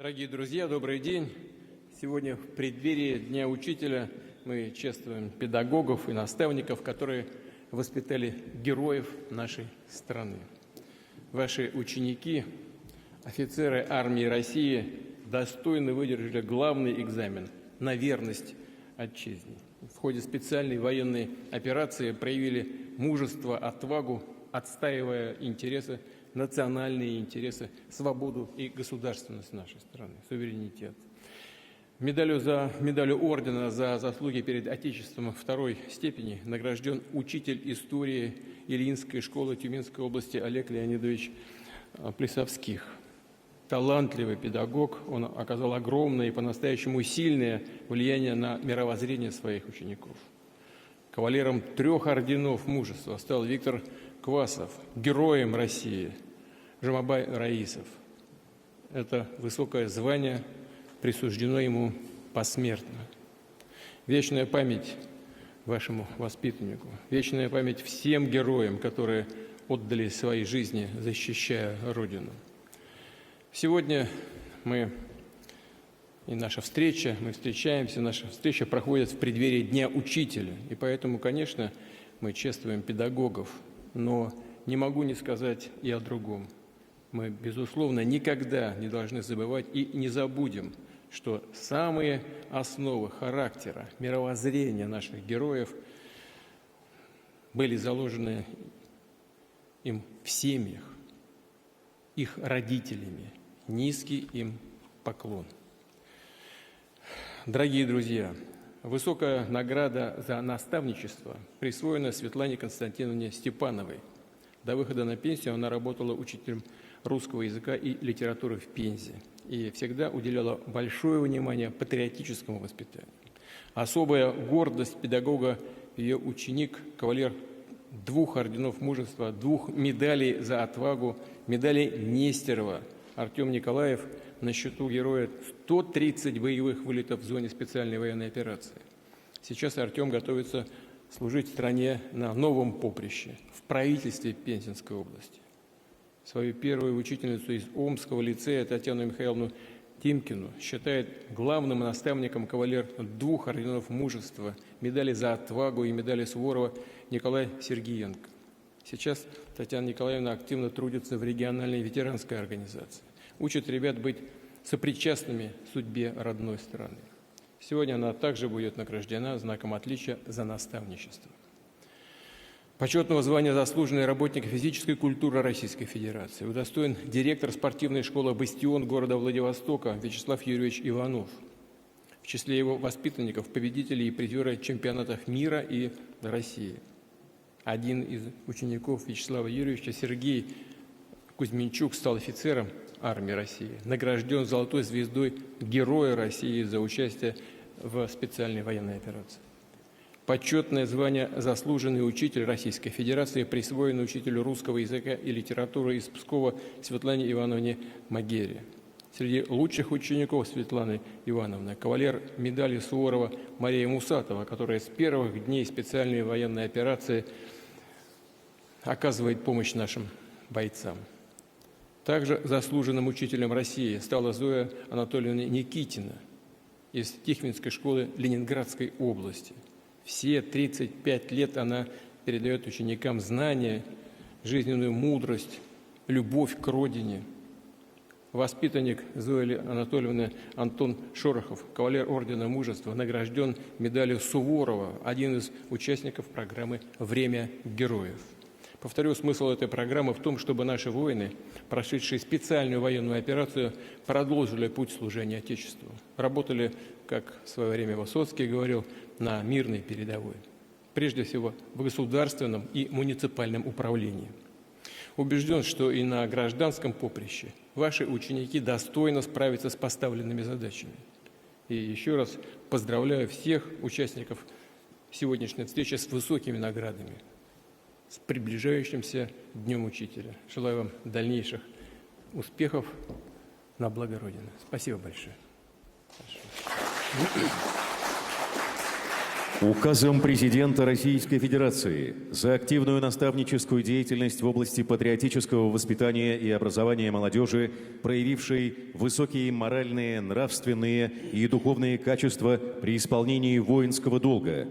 Дорогие друзья, добрый день! Сегодня в преддверии Дня Учителя мы чествуем педагогов и наставников, которые воспитали героев нашей страны. Ваши ученики, офицеры армии России, достойно выдержали главный экзамен на верность отчизне. В ходе специальной военной операции проявили мужество, отвагу, отстаивая интересы, национальные интересы, свободу и государственность нашей страны, суверенитет. Медалью ордена за заслуги перед Отечеством второй степени награжден учитель истории Ильинской школы Тюменской области Олег Леонидович Плесовских. Талантливый педагог, он оказал огромное и по-настоящему сильное влияние на мировоззрение своих учеников. Кавалером 3 орденов мужества стал Виктор Квасов, героем России Жумабай Раисов. Это высокое звание присуждено ему посмертно. Вечная память вашему воспитаннику, вечная память всем героям, которые отдали свои жизни, защищая Родину. Сегодня мы встречаемся, наша встреча проходит в преддверии Дня Учителя, и поэтому, конечно, мы чествуем педагогов, но не могу не сказать и о другом. Мы, безусловно, никогда не должны забывать и не забудем, что самые основы характера, мировоззрения наших героев были заложены им в семьях, их родителями. Низкий им поклон. Дорогие друзья, высокая награда за наставничество присвоена Светлане Константиновне Степановой. До выхода на пенсию она работала учителем русского языка и литературы в Пензе и всегда уделяла большое внимание патриотическому воспитанию. Особая гордость педагога – ее ученик, кавалер 2 орденов мужества, 2 медалей за отвагу, медалей Нестерова Артем Николаев, на счету героя 130 боевых вылетов в зоне специальной военной операции. Сейчас Артем готовится служить стране на новом поприще, в правительстве Пензенской области. Свою первую учительницу из Омского лицея Татьяну Михайловну Тимкину считает главным наставником кавалер 2 орденов мужества, медали за отвагу и медали Суворова Николай Сергиенко. Сейчас Татьяна Николаевна активно трудится в региональной ветеранской организации, учит ребят быть сопричастными судьбе родной страны. Сегодня она также будет награждена знаком отличия за наставничество. Почетного звания «Заслуженный работник физической культуры Российской Федерации» удостоен директор спортивной школы «Бастион» города Владивостока Вячеслав Юрьевич Иванов. В числе его воспитанников победители и призеры чемпионатов мира и России. Один из учеников Вячеслава Юрьевича, Сергей Кузьминчук, стал офицером армии России, награжден золотой звездой Героя России за участие в специальной военной операции. Почетное звание «Заслуженный учитель Российской Федерации» присвоено учителю русского языка и литературы из Пскова Светлане Ивановне Магере. Среди лучших учеников Светланы Ивановны кавалер медали Суворова Мария Мусатова, которая с первых дней специальной военной операции оказывает помощь нашим бойцам. Также заслуженным учителем России стала Зоя Анатольевна Никитина из Тихвинской школы Ленинградской области. Все 35 лет она передает ученикам знания, жизненную мудрость, любовь к родине. Воспитанник Зои Анатольевны Антон Шорохов, кавалер ордена мужества, награжден медалью Суворова, один из участников программы «Время героев». Повторю, смысл этой программы в том, чтобы наши воины, прошедшие специальную военную операцию, продолжили путь служения Отечеству. Работали, как в свое время Высоцкий говорил, на мирной передовой. Прежде всего, в государственном и муниципальном управлении. Убежден, что и на гражданском поприще ваши ученики достойно справятся с поставленными задачами. И еще раз поздравляю всех участников сегодняшней встречи с высокими наградами, с приближающимся Днем Учителя. Желаю вам дальнейших успехов на благо Родины. Спасибо большое. Указом президента Российской Федерации за активную наставническую деятельность в области патриотического воспитания и образования молодежи, проявившей высокие моральные, нравственные и духовные качества при исполнении воинского долга,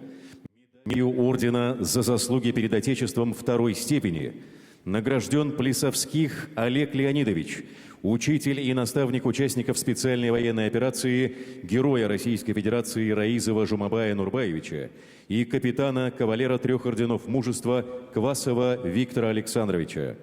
медалью ордена за заслуги перед Отечеством второй степени, награжден Плесовских Олег Леонидович, учитель и наставник участников специальной военной операции, героя Российской Федерации Раизова Жумабая Нурбаевича и капитана, кавалера 3 орденов Мужества Квасова Виктора Александровича.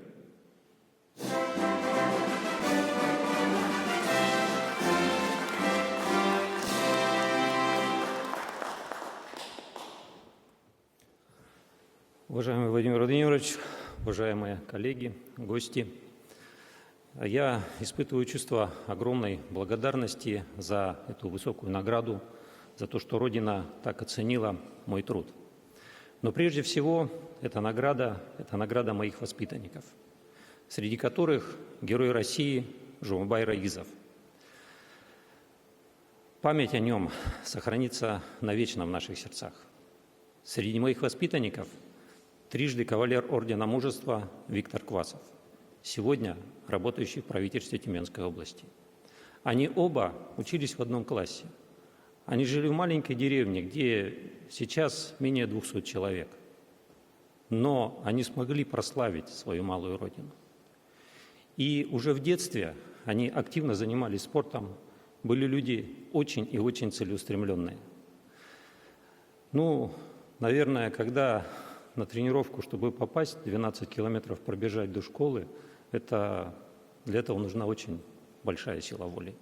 Уважаемый Владимир Владимирович, уважаемые коллеги, гости, я испытываю чувство огромной благодарности за эту высокую награду, за то, что Родина так оценила мой труд. Но прежде всего, это награда моих воспитанников, среди которых герой России Жумабай Раизов. Память о нем сохранится навечно в наших сердцах. Среди моих воспитанников трижды кавалер Ордена Мужества Виктор Квасов, сегодня работающий в правительстве Тюменской области. Они оба учились в одном классе. Они жили в маленькой деревне, где сейчас менее 200 человек. Но они смогли прославить свою малую родину. И уже в детстве они активно занимались спортом, были люди очень и очень целеустремленные. Наверное, когда на тренировку, чтобы попасть, 12 километров пробежать до школы, для этого нужна очень большая сила воли.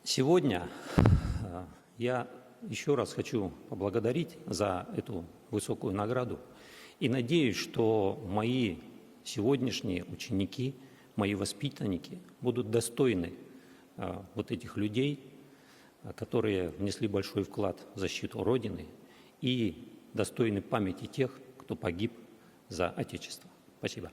Сегодня я еще раз хочу поблагодарить за эту высокую награду и надеюсь, что мои сегодняшние ученики, мои воспитанники будут достойны вот этих людей, которые внесли большой вклад в защиту Родины и достойны памяти тех, кто погиб за Отечество. Спасибо.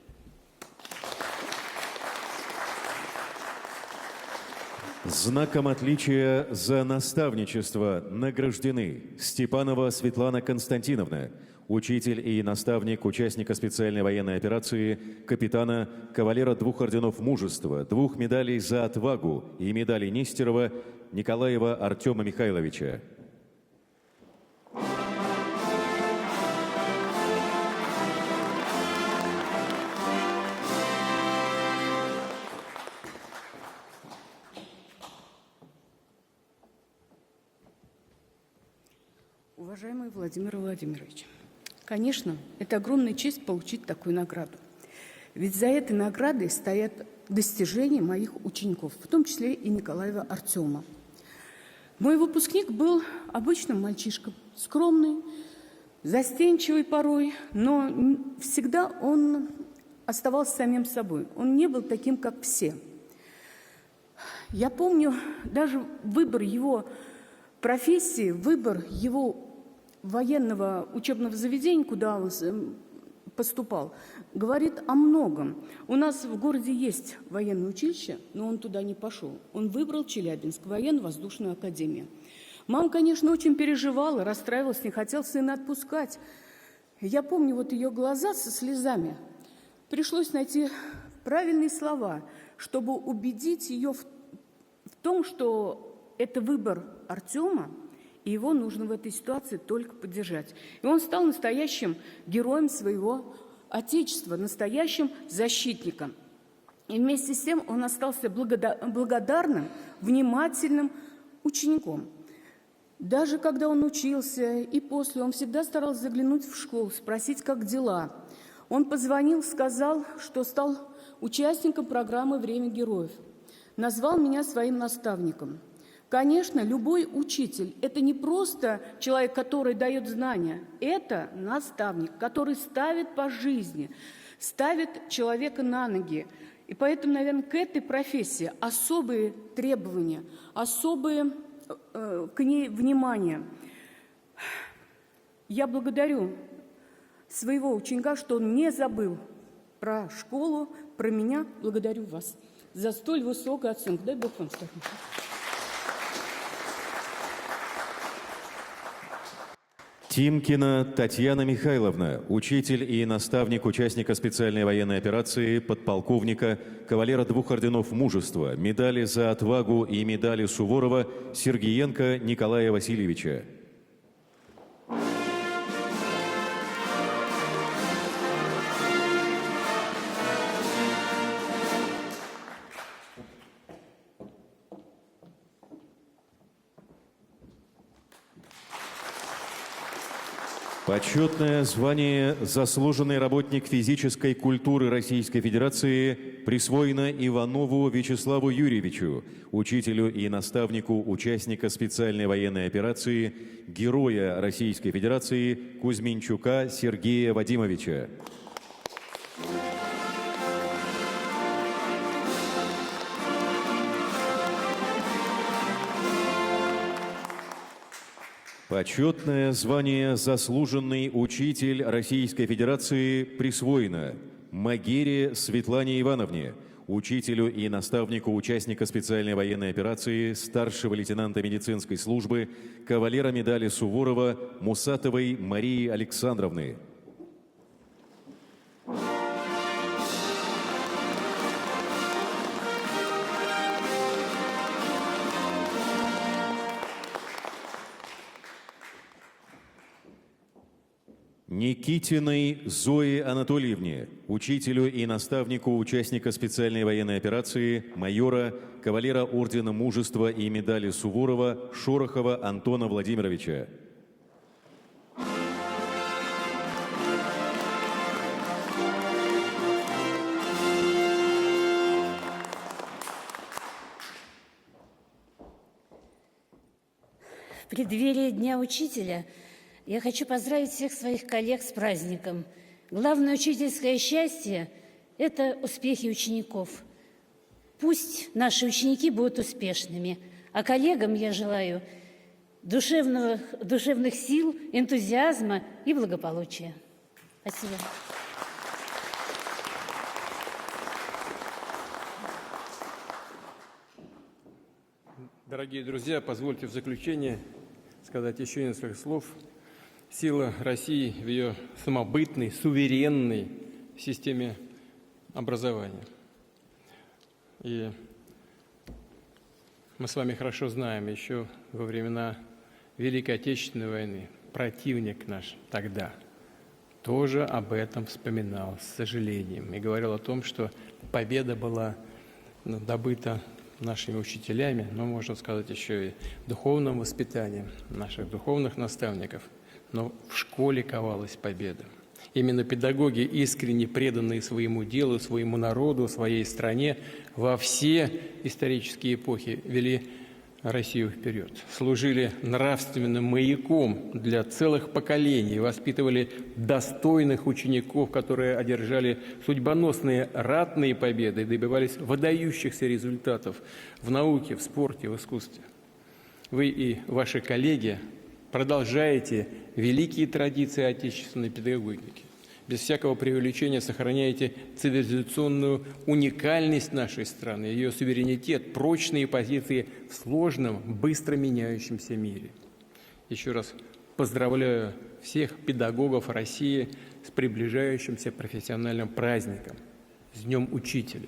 Знаком отличия за наставничество награждены Степанова Светлана Константиновна, учитель и наставник участника специальной военной операции, капитана, кавалера 2 орденов Мужества, 2 медалей за отвагу и медали Нестерова Николаева Артема Михайловича. Уважаемый Владимир Владимирович, конечно, это огромная честь получить такую награду. Ведь за этой наградой стоят достижения моих учеников, в том числе и Николаева Артема. Мой выпускник был обычным мальчишкой, скромный, застенчивый порой, но всегда он оставался самим собой. Он не был таким, как все. Я помню даже выбор его профессии, выбор его военного учебного заведения, куда он поступал, говорит о многом. У нас в городе есть военное училище, но он туда не пошел. Он выбрал Челябинск, военно-воздушную академию. Мама, конечно, очень переживала, расстраивалась, не хотела сына отпускать. Я помню вот ее глаза со слезами. Пришлось найти правильные слова, чтобы убедить ее в том, что это выбор Артема, и его нужно в этой ситуации только поддержать. И он стал настоящим героем своего Отечества, настоящим защитником. И вместе с тем он остался благодарным, внимательным учеником. Даже когда он учился и после, он всегда старался заглянуть в школу, спросить, как дела. Он позвонил, сказал, что стал участником программы «Время героев». Назвал меня своим наставником. Конечно, любой учитель – это не просто человек, который дает знания, это наставник, который ставит по жизни, ставит человека на ноги. И поэтому, наверное, к этой профессии особые требования, особое к ней внимание. Я благодарю своего ученика, что он не забыл про школу, про меня. Благодарю вас за столь высокую оценку. Дай Бог вам здоровья. Тимкина Татьяна Михайловна, учитель и наставник участника специальной военной операции, подполковника, кавалера 2 орденов Мужества, медали за отвагу и медали Суворова Сергиенко Николая Васильевича. Почетное звание «Заслуженный работник физической культуры Российской Федерации» присвоено Иванову Вячеславу Юрьевичу, учителю и наставнику участника специальной военной операции, героя Российской Федерации Кузьминчука Сергея Вадимовича. Почетное звание «Заслуженный учитель Российской Федерации» присвоено Магере Светлане Ивановне, учителю и наставнику участника специальной военной операции, старшего лейтенанта медицинской службы, кавалера медали Суворова Мусатовой Марии Александровны. Никитиной Зое Анатольевне, учителю и наставнику участника специальной военной операции, майора, кавалера Ордена Мужества и медали Суворова Шорохова Антона Владимировича. В преддверии Дня учителя я хочу поздравить всех своих коллег с праздником. Главное учительское счастье – это успехи учеников. Пусть наши ученики будут успешными, а коллегам я желаю душевных сил, энтузиазма и благополучия. Спасибо. Дорогие друзья, позвольте в заключение сказать еще несколько слов. Сила России в ее самобытной, суверенной системе образования. И мы с вами хорошо знаем, еще во времена Великой Отечественной войны противник наш тогда тоже об этом вспоминал с сожалением и говорил о том, что победа была добыта нашими учителями, но, можно сказать, еще и духовным воспитанием наших духовных наставников. Но в школе ковалась победа. Именно педагоги, искренне преданные своему делу, своему народу, своей стране, во все исторические эпохи вели Россию вперед, служили нравственным маяком для целых поколений, воспитывали достойных учеников, которые одержали судьбоносные ратные победы и добивались выдающихся результатов в науке, в спорте, в искусстве. Вы и ваши коллеги продолжаете великие традиции отечественной педагогики. Без всякого преувеличения сохраняете цивилизационную уникальность нашей страны, ее суверенитет, прочные позиции в сложном, быстро меняющемся мире. Еще раз поздравляю всех педагогов России с приближающимся профессиональным праздником, с Днем Учителя.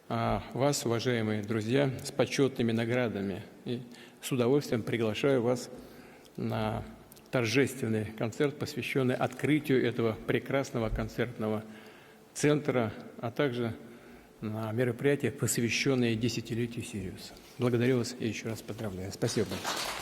А вас, уважаемые друзья, с почетными наградами. И с удовольствием приглашаю вас на торжественный концерт, посвященный открытию этого прекрасного концертного центра, а также на мероприятие, посвященное десятилетию Сириуса. Благодарю вас и еще раз поздравляю. Спасибо большое.